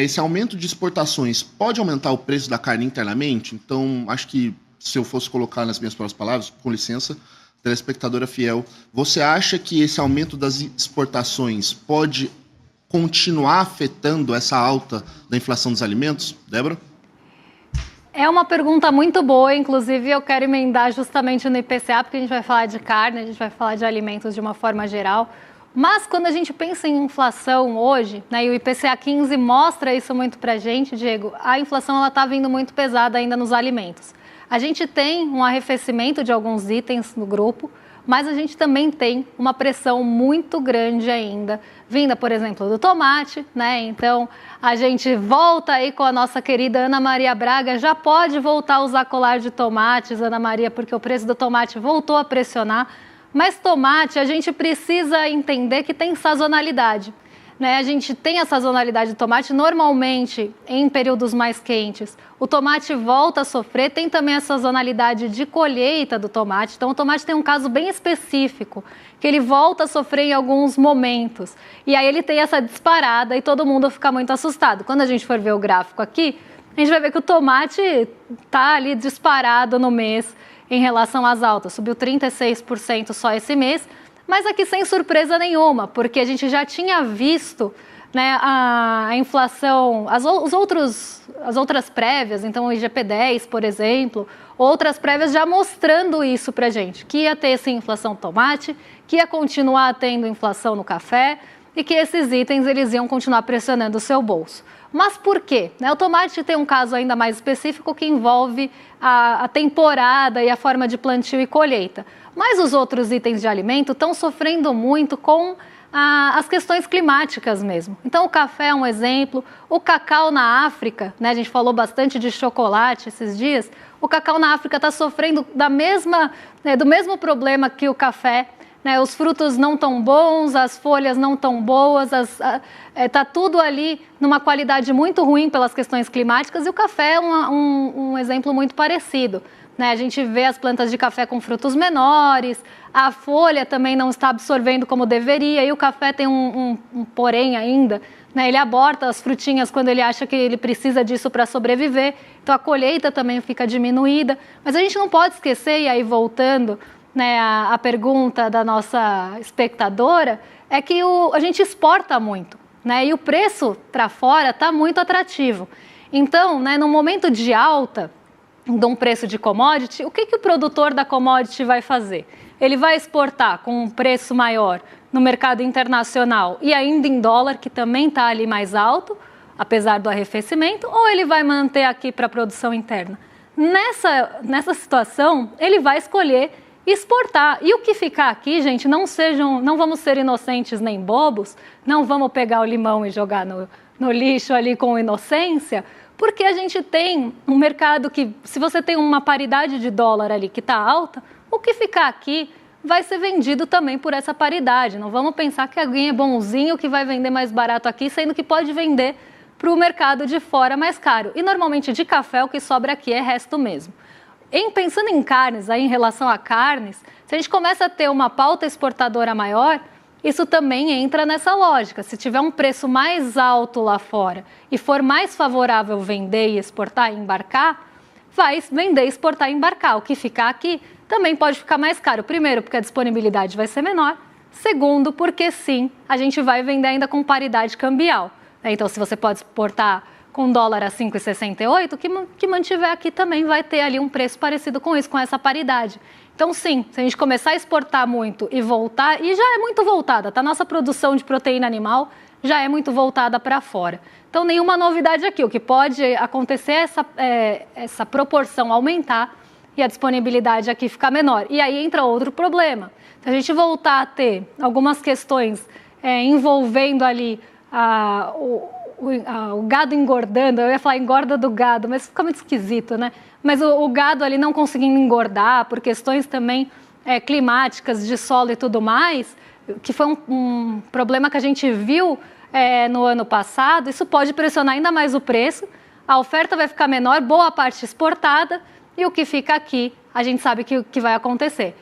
Esse aumento de exportações pode aumentar o preço da carne internamente? Então, acho que se eu fosse colocar nas minhas próprias palavras, com licença, telespectadora fiel, você acha que esse aumento das exportações pode continuar afetando essa alta da inflação dos alimentos? Débora? É uma pergunta muito boa, inclusive eu quero emendar justamente no IPCA, porque a gente vai falar de carne, a gente vai falar de alimentos de uma forma geral. Mas quando a gente pensa em inflação hoje, né, e o IPCA 15 mostra isso muito para a gente, Diego, a inflação está vindo muito pesada ainda nos alimentos. A gente tem um arrefecimento de alguns itens no grupo, mas a gente também tem uma pressão muito grande ainda, vinda, por exemplo, do tomate, né? Então, a gente volta aí com a nossa querida Ana Maria Braga, já pode voltar a usar colar de tomates, Ana Maria, porque o preço do tomate voltou a pressionar. Mas tomate, a gente precisa entender que tem sazonalidade, né? A gente tem a sazonalidade do tomate normalmente em períodos mais quentes. O tomate volta a sofrer, tem também a sazonalidade de colheita do tomate. Então, o tomate tem um caso bem específico, que ele volta a sofrer em alguns momentos. E aí ele tem essa disparada e todo mundo fica muito assustado. Quando a gente for ver o gráfico aqui, a gente vai ver que o tomate está ali disparado no mês em relação às altas. Subiu 36% só esse mês, mas aqui sem surpresa nenhuma, porque a gente já tinha visto, né, a inflação, as outras prévias, então o IGP-10, por exemplo, outras prévias já mostrando isso para a gente, que ia ter essa inflação do tomate, que ia continuar tendo inflação no café e que esses itens eles iam continuar pressionando o seu bolso. Mas por quê? O tomate tem um caso ainda mais específico que envolve a temporada e a forma de plantio e colheita. Mas os outros itens de alimento estão sofrendo muito com as questões climáticas mesmo. Então o café é um exemplo, o cacau na África, né? A gente falou bastante de chocolate esses dias, o cacau na África está sofrendo do mesmo problema que o café. Né, os frutos não tão bons, as folhas não tão boas, tá tudo ali numa qualidade muito ruim pelas questões climáticas e o café é um exemplo muito parecido. Né? A gente vê as plantas de café com frutos menores, a folha também não está absorvendo como deveria e o café tem um porém ainda. Né? Ele aborta as frutinhas quando ele acha que ele precisa disso para sobreviver, então a colheita também fica diminuída. Mas a gente não pode esquecer, e aí voltando, né, a pergunta da nossa espectadora, é que a gente exporta muito, né, e o preço para fora está muito atrativo. Então, né, no momento de alta de um preço de commodity, o que o produtor da commodity vai fazer? Ele vai exportar com um preço maior no mercado internacional e ainda em dólar, que também está ali mais alto, apesar do arrefecimento, ou ele vai manter aqui para a produção interna? Nessa situação, ele vai escolher exportar. E o que ficar aqui, gente, não vamos ser inocentes nem bobos, não vamos pegar o limão e jogar no lixo ali com inocência, porque a gente tem um mercado que, se você tem uma paridade de dólar ali que está alta, o que ficar aqui vai ser vendido também por essa paridade. Não vamos pensar que alguém é bonzinho que vai vender mais barato aqui, sendo que pode vender para o mercado de fora mais caro. E normalmente de café o que sobra aqui é resto mesmo. Pensando em carnes, aí em relação a carnes, se a gente começa a ter uma pauta exportadora maior, isso também entra nessa lógica. Se tiver um preço mais alto lá fora e for mais favorável vender e exportar e embarcar, vai vender, exportar e embarcar. O que ficar aqui também pode ficar mais caro. Primeiro, porque a disponibilidade vai ser menor. Segundo, porque sim, a gente vai vender ainda com paridade cambial. Então, se você pode exportar com dólar a 5,68, que mantiver aqui também vai ter ali um preço parecido com isso, com essa paridade. Então, sim, se a gente começar a exportar muito e voltar, e já é muito voltada, tá? Nossa produção de proteína animal já é muito voltada para fora. Então, nenhuma novidade aqui. O que pode acontecer é essa proporção aumentar e a disponibilidade aqui ficar menor. E aí entra outro problema. Se a gente voltar a ter algumas questões envolvendo ali o gado engordando, eu ia falar engorda do gado, mas fica muito esquisito, né? Mas o gado ali não conseguindo engordar por questões também climáticas, de solo e tudo mais, que foi um problema que a gente viu no ano passado, isso pode pressionar ainda mais o preço, a oferta vai ficar menor, boa parte exportada, e o que fica aqui, a gente sabe que vai acontecer.